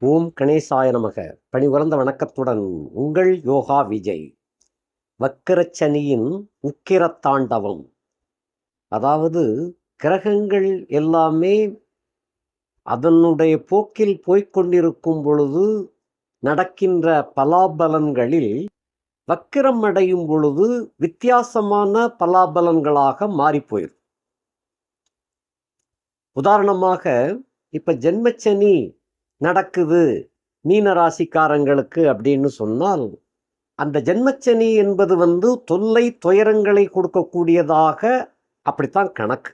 ஓம் கணேசாய நமக. பணிவுறந்த வணக்கத்துடன் உங்கள் யோகா விஜய். வக்கரச்சனியின் உக்கிரத்தாண்டவம். அதாவது கிரகங்கள் எல்லாமே அதனுடைய போக்கில் போய்க்கொண்டிருக்கும் பொழுது நடக்கின்ற பலாபலன்களில் வக்கிரம் அடையும் பொழுது வித்தியாசமான பலாபலன்களாக மாறிப்போயிடும். உதாரணமாக இப்ப ஜென்மச்சனி நடக்குது மீன ராசிக்காரங்களுக்கு அப்படின்னு சொன்னால், அந்த ஜென்மச்சனி என்பது தொல்லை துயரங்களை கொடுக்கக்கூடியதாக அப்படித்தான் கணக்கு.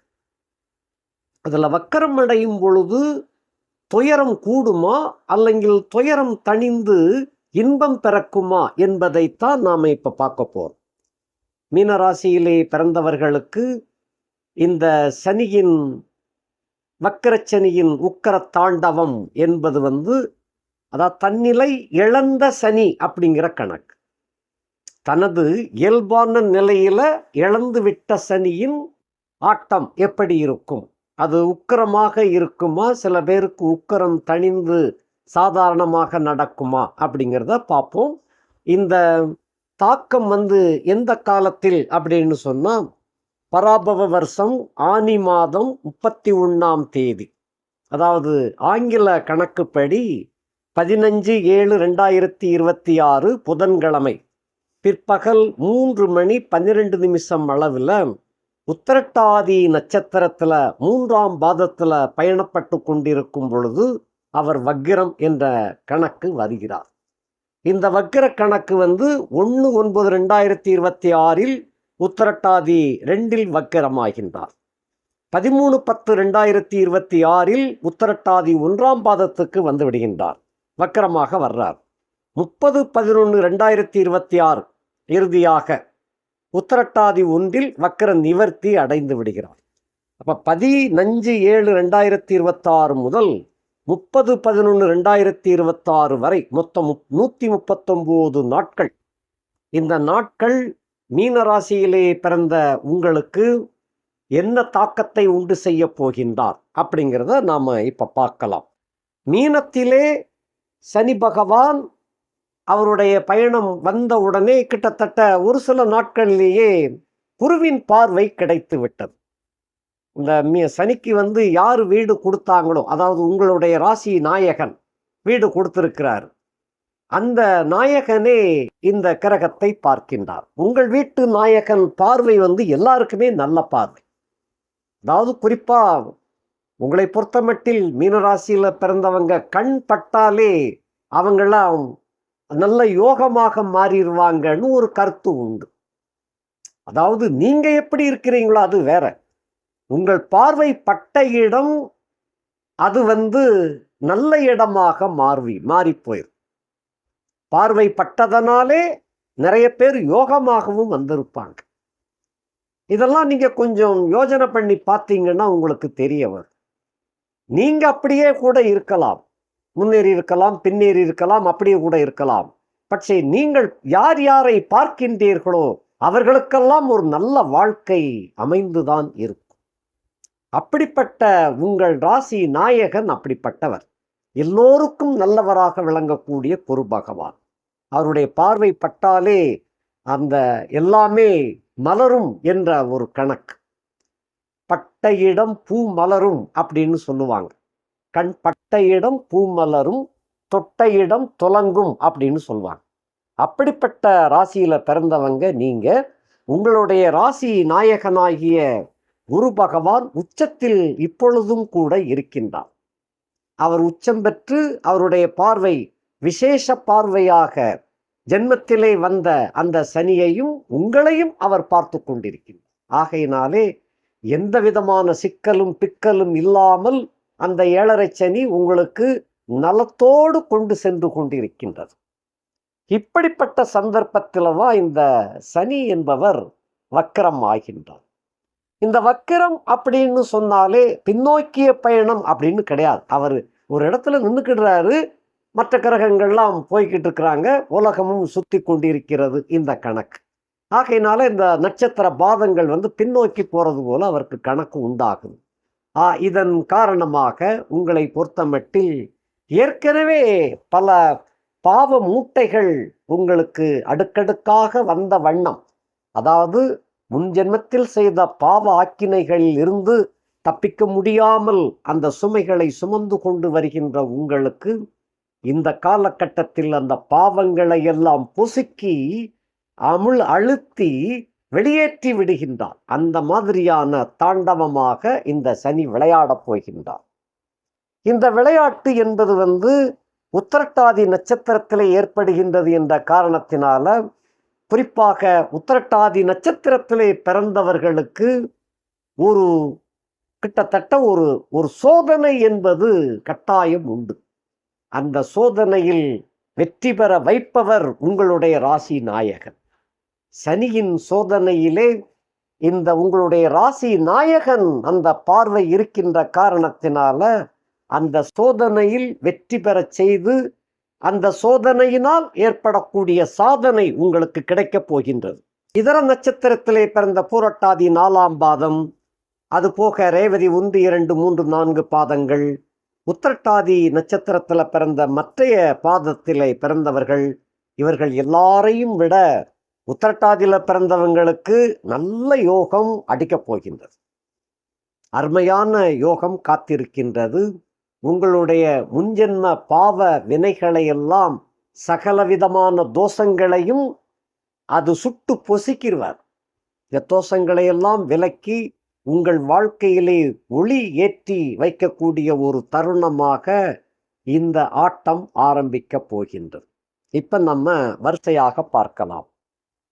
அதுல வக்கரம் அடையும் பொழுது துயரம் கூடுமா அல்லங்கில் துயரம் தணிந்து இன்பம் பிறக்குமா என்பதைத்தான் நாம இப்ப பார்க்க போறோம். மீனராசியிலே பிறந்தவர்களுக்கு இந்த சனியின் வக்கரச்சனியின் உக்கர தாண்டவம் என்பது அதாவது தன்னிலை இழந்த சனி அப்படிங்கிற கணக்கு. தனது இயல்பான நிலையில இழந்து விட்ட சனியின் ஆட்டம் எப்படி இருக்கும்? அது உக்கிரமாக இருக்குமா, சில பேருக்கு உக்கிரம் தணிந்து சாதாரணமாக நடக்குமா அப்படிங்கிறத பார்ப்போம். இந்த தாக்கம் எந்த காலத்தில் அப்படின்னு சொன்னா, பராபவ வருஷம் ஆனி மாதம் 31ஆம் தேதி, அதாவது ஆங்கில கணக்குப்படி 15/7/2026 புதன்கிழமை பிற்பகல் 3:12 அளவில் உத்திரட்டாதி நட்சத்திரத்துல 3ஆம் பாதத்துல பயணப்பட்டு கொண்டிருக்கும் பொழுது அவர் வக்கிரம் என்ற கணக்கு வருகிறார். இந்த வக்கிர கணக்கு 1/9/2026 உத்திரட்டாதி 2 வக்கிரமாகின்றார். 13/10/2026 உத்திரட்டாதி 1ஆம் பாதத்துக்கு வந்து விடுகின்றார், வக்கிரமாக வர்றார். 30/11/2026 இறுதியாக உத்திரட்டாதி 1 வக்கிர நிவர்த்தி அடைந்து விடுகிறார். அப்ப 15/7/2026 முதல் 30/11/2026 வரை மொத்தம் 139 நாட்கள். இந்த நாட்கள் மீனராசியிலே பிறந்த உங்களுக்கு என்ன தாக்கத்தை உண்டு செய்ய போகின்றார் அப்படிங்கிறத நாம இப்ப பார்க்கலாம். மீனத்திலே சனி பகவான் அவருடைய பயணம் வந்த உடனே கிட்டத்தட்ட ஒரு சில நாட்களிலேயே குருவின் பார்வை கிடைத்து விட்டது. இந்த சனிக்கு யாரு வீடு கொடுத்தாங்களோ, அதாவது உங்களுடைய ராசி நாயகன் வீடு கொடுத்திருக்கிறார், அந்த நாயகனே இந்த கிரகத்தை பார்க்கின்றார். உங்கள் வீட்டு நாயகன் பார்வை எல்லாருக்குமே நல்ல பார்வை. அதாவது குறிப்பா உங்களை பொறுத்தமட்டில் மீனராசியில பிறந்தவங்க கண் பட்டாலே அவங்களாம் நல்ல யோகமாக மாறிடுவாங்கன்னு ஒரு கருத்து உண்டு. அதாவது நீங்க எப்படி இருக்கிறீங்களோ அது வேற, உங்கள் பார்வை பட்ட இடம் அது நல்ல இடமாக மாறி போயிடும். பார்வை பட்டதனாலே நிறைய பேர் யோகமாகவும் வந்திருப்பாங்க. இதெல்லாம் நீங்க கொஞ்சம் யோசனை பண்ணி பார்த்தீங்கன்னா உங்களுக்கு தெரிய வரும். நீங்க அப்படியே கூட இருக்கலாம், முன்னேறி இருக்கலாம், பின்னேறி இருக்கலாம், அப்படியே கூட இருக்கலாம். பட்சே நீங்கள் யார் யாரை பார்க்கின்றீர்களோ அவர்களுக்கெல்லாம் ஒரு நல்ல வாழ்க்கை அமைந்துதான் இருக்கும். அப்படிப்பட்ட உங்கள் ராசி நாயகன் அப்படிப்பட்டவர், எல்லோருக்கும் நல்லவராக விளங்கக்கூடிய குரு பகவான். அவருடைய பார்வை பட்டாலே அந்த எல்லாமே மலரும் என்ற ஒரு கணக்கு. பட்ட இடம் பூ மலரும் அப்படின்னு சொல்லுவாங்க. கண் பட்ட இடம் பூ மலரும், தொட்ட இடம் துலங்கும் அப்படின்னு சொல்லுவாங்க. அப்படிப்பட்ட ராசியில பிறந்தவங்க நீங்க. உங்களுடைய ராசி நாயகனாகிய குரு பகவான் உச்சத்தில் இப்பொழுதும் கூட இருக்கின்றார். அவர் உச்சம் பெற்று அவருடைய பார்வை விசேஷ பார்வையாக ஜென்மத்திலே வந்த அந்த சனியையும் உங்களையும் அவர் பார்த்து கொண்டிருக்கின்றார். ஆகையினாலே எந்த விதமான சிக்கலும் பிக்கலும் இல்லாமல் அந்த 7.5 சனி உங்களுக்கு நலத்தோடு கொண்டு சென்று கொண்டிருக்கின்றது. இப்படிப்பட்ட சந்தர்ப்பத்தில்தான் இந்த சனி என்பவர் வக்கிரம் ஆகின்றார். இந்த வக்கிரம் அப்படின்னு சொன்னாலே பின்னோக்கிய பயணம் அப்படின்னு கிடையாது. அவர் ஒரு இடத்துல நின்றுக்கிடுறாரு, மற்ற கிரகங்கள்லாம் போய்கிட்டு இருக்கிறாங்க, உலகமும் சுத்தி கொண்டிருக்கிறது இந்த கணக்கு. ஆகையினால இந்த நட்சத்திர பாதங்கள் பின்னோக்கி போறது போல அவருக்கு கணக்கு உண்டாகும். இதன் காரணமாக உங்களை பொறுத்தமட்டில் ஏற்கனவே பல பாவ மூட்டைகள் உங்களுக்கு அடுக்கடுக்காக வந்த வண்ணம், அதாவது முன் ஜென்மத்தில் செய்த பாவ ஆக்கினைகளில் இருந்து தப்பிக்க முடியாமல் அந்த சுமைகளை சுமந்து கொண்டு வருகின்ற உங்களுக்கு இந்த காலகட்டத்தில் அந்த பாவங்களை எல்லாம் பொசுக்கி அழுத்தி வெளியேற்றி விடுகின்றார். அந்த மாதிரியான தாண்டவமாக இந்த சனி விளையாடப் போகின்றார். இந்த விளையாட்டு என்பது உத்திரட்டாதி நட்சத்திரத்திலே ஏற்படுகின்றது என்ற காரணத்தினால, குறிப்பாக உத்திரட்டாதி நட்சத்திரத்திலே பிறந்தவர்களுக்கு ஒரு கிட்டத்தட்ட ஒரு சோதனை என்பது கட்டாயம் உண்டு. அந்த சோதனையில் வெற்றி பெற வைப்பவர் உங்களுடைய ராசி நாயகன். சனியின் சோதனையிலே இந்த உங்களுடைய ராசி நாயகன் அந்த பார்வை இருக்கின்ற காரணத்தினால அந்த சோதனையில் வெற்றி பெறச் செய்து அந்த சோதனையினால் ஏற்படக்கூடிய சாதனை உங்களுக்கு கிடைக்கப் போகின்றது. இதர நட்சத்திரத்திலே பிறந்த பூரட்டாதி 4ஆம் பாதம், அதுபோக ரேவதி 1, 2, 3, 4 பாதங்கள், உத்திரட்டாதி நட்சத்திரத்தில் பிறந்த மற்றைய பாதத்திலே பிறந்தவர்கள், இவர்கள் எல்லாரையும் விட உத்திரட்டாதியில் பிறந்தவங்களுக்கு நல்ல யோகம் அடிக்கப் போகின்றது. அருமையான யோகம் காத்திருக்கின்றது. உங்களுடைய முன்ஜென்ம பாவ வினைகளை எல்லாம் சகலவிதமான தோஷங்களையும் அது சுட்டு பொசுக்கிடுவார். இந்த தோஷங்களை எல்லாம் விலக்கி உங்கள் வாழ்க்கையிலே ஒளி ஏற்றி வைக்கக்கூடிய ஒரு தருணமாக இந்த ஆட்டம் ஆரம்பிக்க போகின்றது. இப்ப நம்ம வரிசையாக பார்க்கலாம்.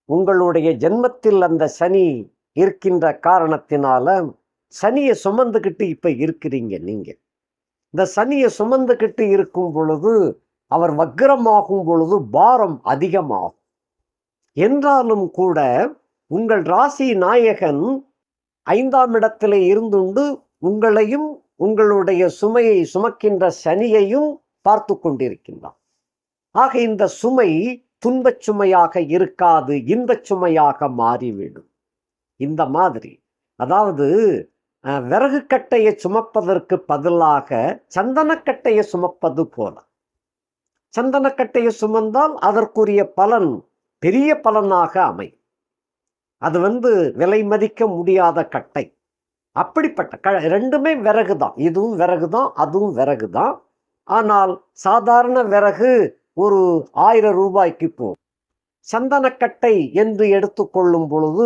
உங்களுடைய ஜென்மத்தில் அந்த சனி இருக்கின்ற காரணத்தினால சனியை சுமந்துக்கிட்டு இப்ப இருக்கிறீங்க. நீங்க இந்த சனியை சுமந்துக்கிட்டு இருக்கும் பொழுது அவர் வக்ரமாகும் பொழுது பாரம் அதிகமாகும். என்றாலும் கூட உங்கள் ராசி நாயகன் 5ஆம் இடத்திலே இருந்துண்டு உங்களையும் உங்களுடைய சுமையை சுமக்கின்ற சனியையும் பார்த்து கொண்டிருக்கின்றார். ஆக இந்த சுமை துன்பச் சுமையாக இருக்காது, இன்பச் சுமையாக மாறிவிடும். இந்த மாதிரி, அதாவது விறகு கட்டையை சுமப்பதற்கு பதிலாக சந்தனக்கட்டையை சுமப்பது போல. சந்தனக்கட்டையை சுமந்தால் அதற்குரிய பலன் பெரிய பலனாக அமையும். அது விலை மதிக்க முடியாத கட்டை. அப்படிப்பட்ட ரெண்டுமே விறகு தான். இதுவும் விறகு தான், அதுவும் விறகு தான். ஆனால் சாதாரண விறகு ஒரு 1000 ரூபாய்க்கு போகும். சந்தனக்கட்டை என்று எடுத்துக்கொள்ளும் பொழுது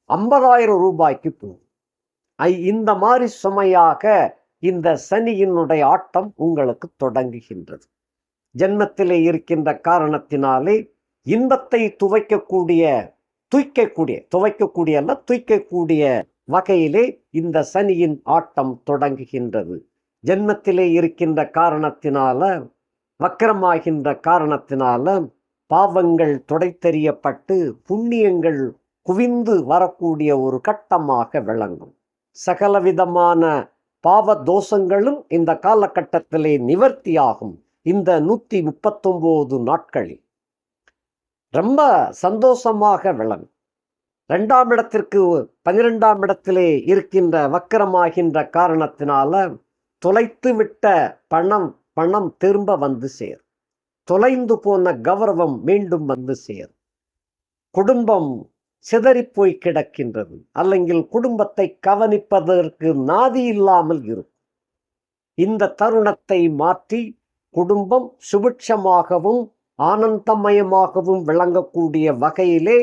50,000 ரூபாய்க்கு போகும். இந்த மாதிரி சுமையாக இந்த சனியினுடைய ஆட்டம் உங்களுக்கு தொடங்குகின்றது. ஜென்மத்திலே இருக்கின்ற காரணத்தினாலே இன்பத்தை துவைக்கக்கூடிய வகையிலே இந்த சனியின் ஆட்டம் தொடங்குகின்றது. ஜென்மத்திலே இருக்கின்ற காரணத்தினால, வக்கரமாகின்ற காரணத்தினால பாவங்கள் துடைத்தெறியப்பட்டு புண்ணியங்கள் குவிந்து வரக்கூடிய ஒரு கட்டமாக விளங்கும். சகலவிதமான பாவ தோஷங்களும் இந்த காலகட்டத்திலே நிவர்த்தியாகும். இந்த 139 நாட்களில் ரொம்ப சந்தோஷமாக விளங்கும். 2ஆம் இடத்திற்கு 12ஆம் இடத்திலே இருக்கின்ற வக்கரமாகின்ற காரணத்தினால தொலைத்து விட்ட பணம் திரும்ப சேரும். தொலைந்து போன கௌரவம் மீண்டும் சேரும். குடும்பம் சிதறிப்போய் கிடக்கின்றது, அல்லங்கில் குடும்பத்தை கவனிப்பதற்கு நாதி இல்லாமல் இருக்கும். இந்த தருணத்தை மாற்றி குடும்பம் சுபிட்சமாகவும் ஆனந்தமயமாகவும் விளங்கக்கூடிய வகையிலே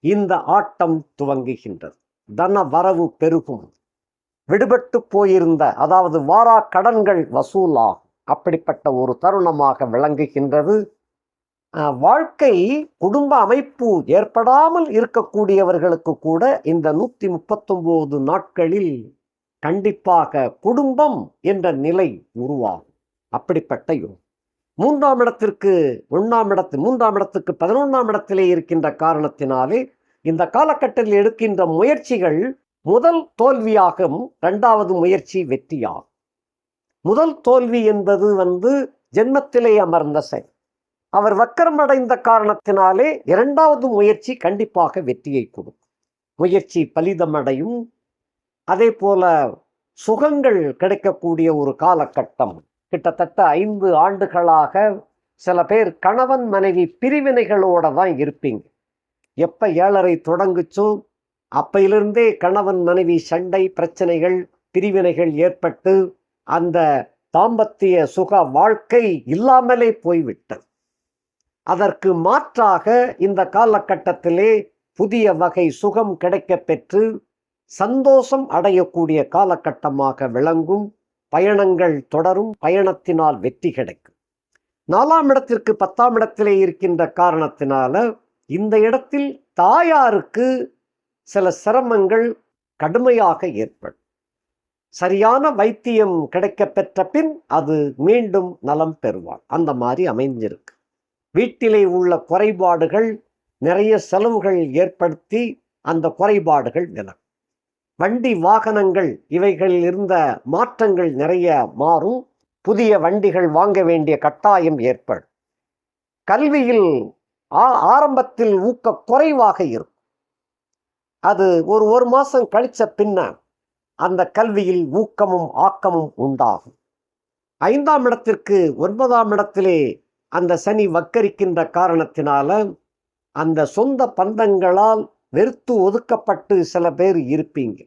இந்த ஆட்டம் துவங்குகின்றது. தன வரவு பெருகும். விடுபட்டு போயிருந்த, அதாவது வாரா கடன்கள் வசூலாகும். அப்படிப்பட்ட ஒரு தருணமாக விளங்குகின்றது. வாழ்க்கை குடும்ப அமைப்பு ஏற்படாமல் இருக்கக்கூடியவர்களுக்கு கூட இந்த 139 நாட்களில் கண்டிப்பாக குடும்பம் என்ற நிலை உருவாகும். அப்படிப்பட்ட யோகம். 3ஆம் இடத்துக்கு 11ஆம் இடத்திலே இருக்கின்ற காரணத்தினாலே இந்த காலகட்டத்தில் எடுக்கின்ற முயற்சிகள் முதல் தோல்வியாகும், 2வது முயற்சி வெற்றியாகும். முதல் தோல்வி என்பது ஜென்மத்திலே அமர்ந்த சனி. அவர் வக்கரமடைந்த காரணத்தினாலே 2வது முயற்சி கண்டிப்பாக வெற்றியை கொடுக்கும். முயற்சி பலிதமடையும். அதே போல சுகங்கள் கிடைக்கக்கூடிய ஒரு காலகட்டம். கிட்டத்தட்ட 5 ஆண்டுகளாக சில பேர் கணவன் மனைவி பிரிவினைகளோட தான் இருப்பீங்க. எப்போ 7:30 தொடங்குச்சோ அப்பையிலிருந்தே கணவன் மனைவி சண்டை, பிரச்சனைகள், பிரிவினைகள் ஏற்பட்டு அந்த தாம்பத்திய சுக வாழ்க்கை இல்லாமலே போய்விட்டது. அதற்கு மாற்றாக இந்த காலகட்டத்திலே புதிய வகை சுகம் கிடைக்கப் பெற்று சந்தோஷம் அடையக்கூடிய காலகட்டமாக விளங்கும். பயணங்கள் தொடரும். பயணத்தினால் வெற்றி கிடைக்கும். 4ஆம் இடத்திற்கு 10ஆம் இடத்திலே இருக்கின்ற காரணத்தினால இந்த இடத்தில் தாயாருக்கு சில சிரமங்கள் கடுமையாக ஏற்படும். சரியான வைத்தியம் கிடைக்க பெற்ற பின் அது மீண்டும் நலம் பெறுவார். அந்த மாதிரி அமைஞ்சிருக்கு. வீட்டிலே உள்ள குறைபாடுகள் நிறைய செலவுகள் ஏற்படுத்தி அந்த குறைபாடுகள் விலகும். வண்டி வாகனங்கள் இவைகளில் இருந்த மாற்றங்கள் நிறைய மாறும். புதிய வண்டிகள் வாங்க வேண்டிய கட்டாயம் ஏற்படும். கல்வியில் ஆரம்பத்தில் ஊக்க குறைவாக இருக்கும். அது ஒரு மாதம் கழிச்ச பின்ன அந்த கல்வியில் ஊக்கமும் ஆக்கமும் உண்டாகும். 5ஆம் இடத்திற்கு 9ஆம் இடத்திலே அந்த சனி வக்கரிக்கின்ற காரணத்தினால அந்த சொந்த பந்தங்களால் வெறுத்து ஒதுக்கப்பட்டு சில பேர் இருப்பீங்க.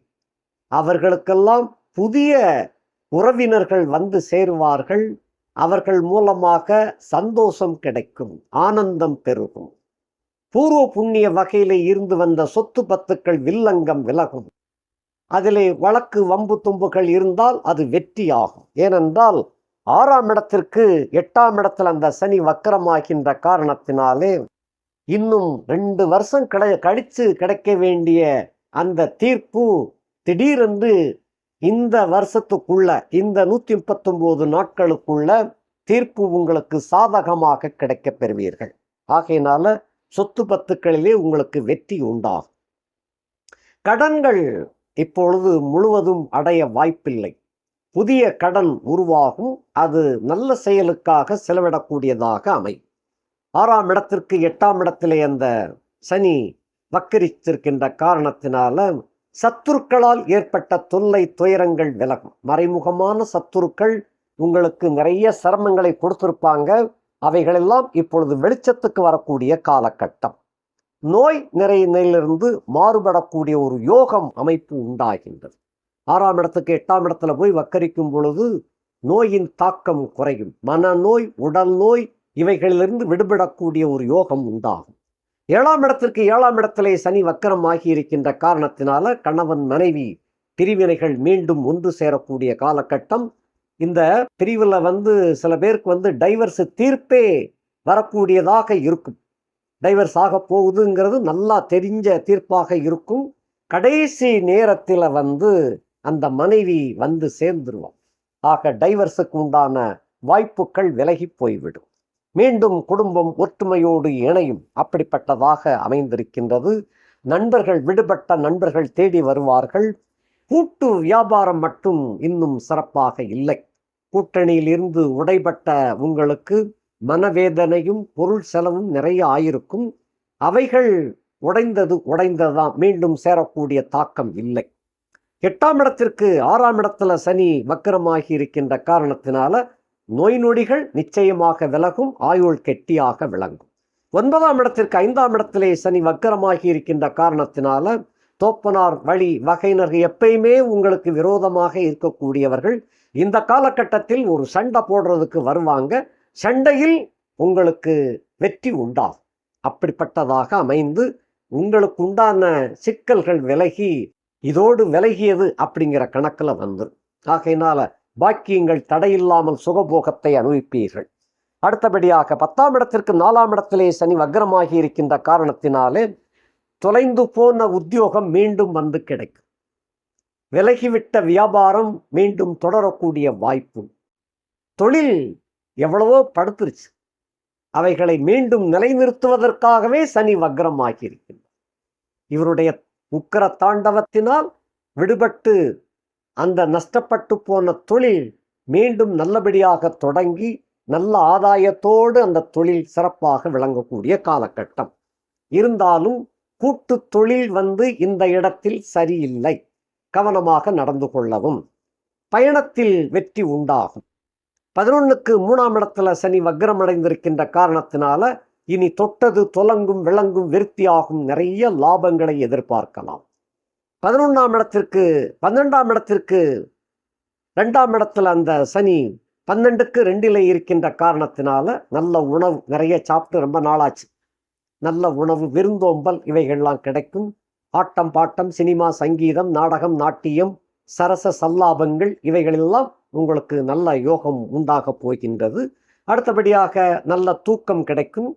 அவர்களுக்கெல்லாம் புதிய உறவினர்கள் வந்து சேருவார்கள். அவர்கள் மூலமாக சந்தோஷம் கிடைக்கும், ஆனந்தம் பெருகும். பூர்வ புண்ணிய வகையிலே இருந்து வந்த சொத்து பத்துக்கள் வில்லங்கம் விலகும். அதிலே வழக்கு வம்பு தும்புகள் இருந்தால் அது வெற்றியாகும். ஏனென்றால் 6ஆம் இடத்திற்கு 8ஆம் இடத்தில் அந்த சனி வக்கரமாகின்ற காரணத்தினாலே இன்னும் 2 வருஷம் கழித்து கிடைக்க வேண்டிய அந்த தீர்ப்பு திடீரென்று இந்த வருஷத்துக்குள்ள, இந்த 139 நாட்களுக்குள்ள தீர்ப்பு உங்களுக்கு சாதகமாக கிடைக்க பெறுவீர்கள். ஆகையினால சொத்து பத்துக்களிலே உங்களுக்கு வெற்றி உண்டாகும். கடன்கள் இப்பொழுது முழுவதும் அடைய வாய்ப்பில்லை. புதிய கடன் உருவாகும். அது நல்ல செயலுக்காக செலவிடக்கூடியதாக அமையும். 6ஆம் இடத்திற்கு 8ஆம் இடத்திலே அந்த சனி வக்கரித்திருக்கின்ற காரணத்தினால சத்துருக்களால் ஏற்பட்ட தொல்லை துயரங்கள் விலகும். மறைமுகமான சத்துருக்கள் உங்களுக்கு நிறைய சிரமங்களை கொடுத்திருப்பாங்க. அவைகளெல்லாம் இப்பொழுது வெளிச்சத்துக்கு வரக்கூடிய காலகட்டம். நோய் நிறையிலிருந்து மாறுபடக்கூடிய ஒரு யோகம் அமைப்பு உண்டாகின்றது. 6ஆம் இடத்துக்கு 8ஆம் இடத்துல போய் வக்கரிக்கும் பொழுது நோயின் தாக்கம் குறையும். மனநோய், உடல் நோய் இவைகளிலிருந்து விடுபடக்கூடிய ஒரு யோகம் உண்டாகும். 7ஆம் இடத்திற்கு 7ஆம் இடத்திலே சனி வக்கரம் ஆகி இருக்கின்ற காரணத்தினால கணவன் மனைவி பிரிவினைகள் மீண்டும் ஒன்று சேரக்கூடிய காலகட்டம். இந்த பிரிவில் சில பேருக்கு டைவர்ஸ் தீர்ப்பே வரக்கூடியதாக இருக்கும். டைவர்ஸ் ஆக போகுதுங்கிறது நல்லா தெரிஞ்ச தீர்ப்பாக இருக்கும். கடைசி நேரத்தில் அந்த மனைவி சேர்ந்துருவான். ஆக டைவர்ஸுக்கு உண்டான வாய்ப்புகள் விலகி போய்விடும். மீண்டும் குடும்பம் ஒற்றுமையோடு இணையும். அப்படிப்பட்டதாக அமைந்திருக்கின்றது. நண்பர்கள், விடுபட்ட நண்பர்கள் தேடி வருவார்கள். கூட்டு வியாபாரம் மட்டும் இன்னும் சிறப்பாக இல்லை. கூட்டணியில் இருந்து உடைபட்ட உங்களுக்கு மனவேதனையும் பொருள் செலவும் நிறைய ஆயிருக்கும். அவைகள் உடைந்ததுதான், மீண்டும் சேரக்கூடிய தாக்கம் இல்லை. 8ஆம் இடத்திற்கு 6ஆம் இடத்துல சனி வக்கரமாகி இருக்கின்ற காரணத்தினால நோய் நொடிகள் நிச்சயமாக விலகும். ஆயுள் கெட்டியாக விளங்கும். 9ஆம் இடத்திற்கு 5ஆம் இடத்திலே சனி வக்கரமாகி இருக்கின்ற காரணத்தினால தோப்பனார் வழி வகையினர்கள் எப்பயுமே உங்களுக்கு விரோதமாக இருக்கக்கூடியவர்கள் இந்த காலகட்டத்தில் ஒரு சண்டை போடுறதுக்கு வருவாங்க. சண்டையில் உங்களுக்கு வெற்றி உண்டாகும். அப்படிப்பட்டதாக அமைந்து உங்களுக்கு உண்டான சிக்கல்கள் விலகி இதோடு விலகியது அப்படிங்கிற கணக்கில் வந்துடும். ஆகையினால பாக்கியங்கள் தடையில்லாமல் சுகபோகத்தை அனுபவிப்பீர்கள். அடுத்தபடியாக 10ஆம் இடத்திற்கு 4ஆம் இடத்திலே சனி வக்ரமாகி இருக்கின்ற காரணத்தினாலே தொலைந்து போன உத்தியோகம் மீண்டும் கிடைக்கும். விலகிவிட்ட வியாபாரம் மீண்டும் தொடரக்கூடிய வாய்ப்பு. தொழில் எவ்வளவோ படுத்துருச்சு, அவைகளை மீண்டும் நிலைநிறுத்துவதற்காகவே சனி வக்ரமாகி இருக்கின்றார். இவருடைய உக்கிர தாண்டவத்தினால் விடுபட்டு அந்த நஷ்டப்பட்டு போன தொழில் மீண்டும் நல்லபடியாக தொடங்கி நல்ல ஆதாயத்தோடு அந்த தொழில் சிறப்பாக விளங்கக்கூடிய காலகட்டம். இருந்தாலும் கூட்டு தொழில் இந்த இடத்தில் சரியில்லை. கவனமாக நடந்து கொள்ளவும். பயணத்தில் வெற்றி உண்டாகும். 11க்கு 3ஆம் இடத்துல சனி வக்ரம் அடைந்திருக்கின்ற காரணத்தினால இனி தொட்டது தொலங்கும் விளங்கும் விருத்தியாகும், நிறைய லாபங்களை எதிர்பார்க்கலாம். 11ஆம் இடத்திற்கு 12ஆம் இடத்திற்கு 2ஆம் இடத்துல அந்த சனி 12க்கு 2ல் இருக்கின்ற காரணத்தினால நல்ல உணவு நிறைய சாப்பிட்டு ரொம்ப நாளாச்சு, நல்ல உணவு விருந்தோம்பல் இவைகள்லாம் கிடைக்கும். ஆட்டம் பாட்டம் சினிமா சங்கீதம் நாடகம் நாட்டியம் சரச சல்லாபங்கள் இவைகளெல்லாம் உங்களுக்கு நல்ல யோகம் உண்டாக போகின்றது. அடுத்தபடியாக நல்ல தூக்கம் கிடைக்கும்.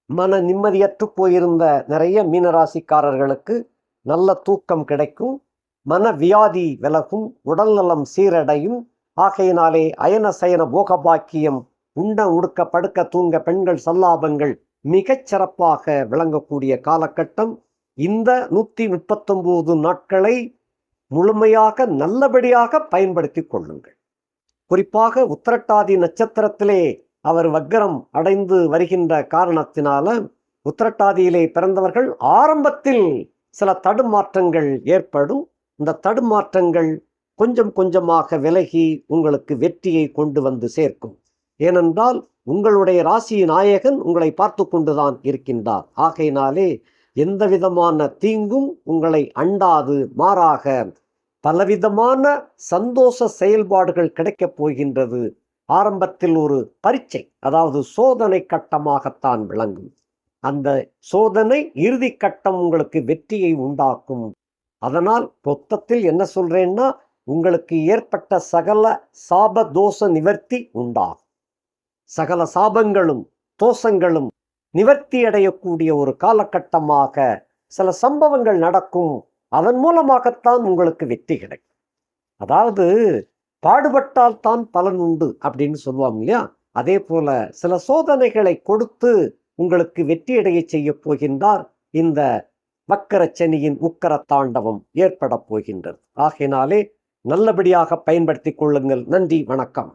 மன நிம்மதியற்று போயிருந்த நிறைய மீனராசிக்காரர்களுக்கு நல்ல தூக்கம் கிடைக்கும். மன வியாதி விலகும், உடல்நலம் சீரடையும். ஆகையினாலே அயன சயன போகபாக்கியம், உண்ண உடுக்க படுக்க தூங்க பெண்கள் சல்லாபங்கள் மிகச் சிறப்பாக விளங்கக்கூடிய காலகட்டம். இந்த 139 நாட்களை முழுமையாக நல்லபடியாக பயன்படுத்தி கொள்ளுங்கள். குறிப்பாக உத்திரட்டாதி நட்சத்திரத்திலே அவர் வக்ரம் அடைந்து வருகின்ற காரணத்தினால உத்திரட்டாதியிலே பிறந்தவர்கள் ஆரம்பத்தில் சில தடுமாற்றங்கள் ஏற்படும். இந்த தடுமாற்றங்கள் கொஞ்சம் கொஞ்சமாக விலகி உங்களுக்கு வெற்றியை கொண்டு வந்து சேர்க்கும். ஏனென்றால் உங்களுடைய ராசி நாயகன் உங்களை பார்த்து கொண்டுதான் இருக்கின்றார். ஆகையினாலே எந்த விதமான தீங்கும் உங்களை அண்டாது, மாறாக பலவிதமான சந்தோஷ செயல்பாடுகள் கிடைக்கப் போகின்றது. ஆரம்பத்தில் ஒரு பரீட்சை, அதாவது சோதனை கட்டமாகத்தான் விளங்கும். அந்த சோதனை இறுதி கட்டம் உங்களுக்கு வெற்றியை உண்டாக்கும். அதனால் மொத்தத்தில் என்ன சொல்றேன்னா, உங்களுக்கு ஏற்பட்ட சகல சாப தோஷ நிவர்த்தி உண்டாகும். சகல சாபங்களும் தோஷங்களும் நிவர்த்தி அடையக்கூடிய ஒரு காலகட்டமாக சில சம்பவங்கள் நடக்கும். அதன் மூலமாகத்தான் உங்களுக்கு வெற்றி கிடைக்கும். அதாவது பாடுபட்டால் தான் பலன் உண்டு அப்படின்னு சொல்லுவாங்க இல்லையா? அதே போல சில சோதனைகளை கொடுத்து உங்களுக்கு வெற்றியடைய செய்ய போகின்றார். இந்த வக்கரச்சனியின் உக்கர தாண்டவம் ஏற்பட போகின்றது. ஆகையினாலே நல்லபடியாக பயன்படுத்திக் கொள்ளுங்கள். நன்றி, வணக்கம்.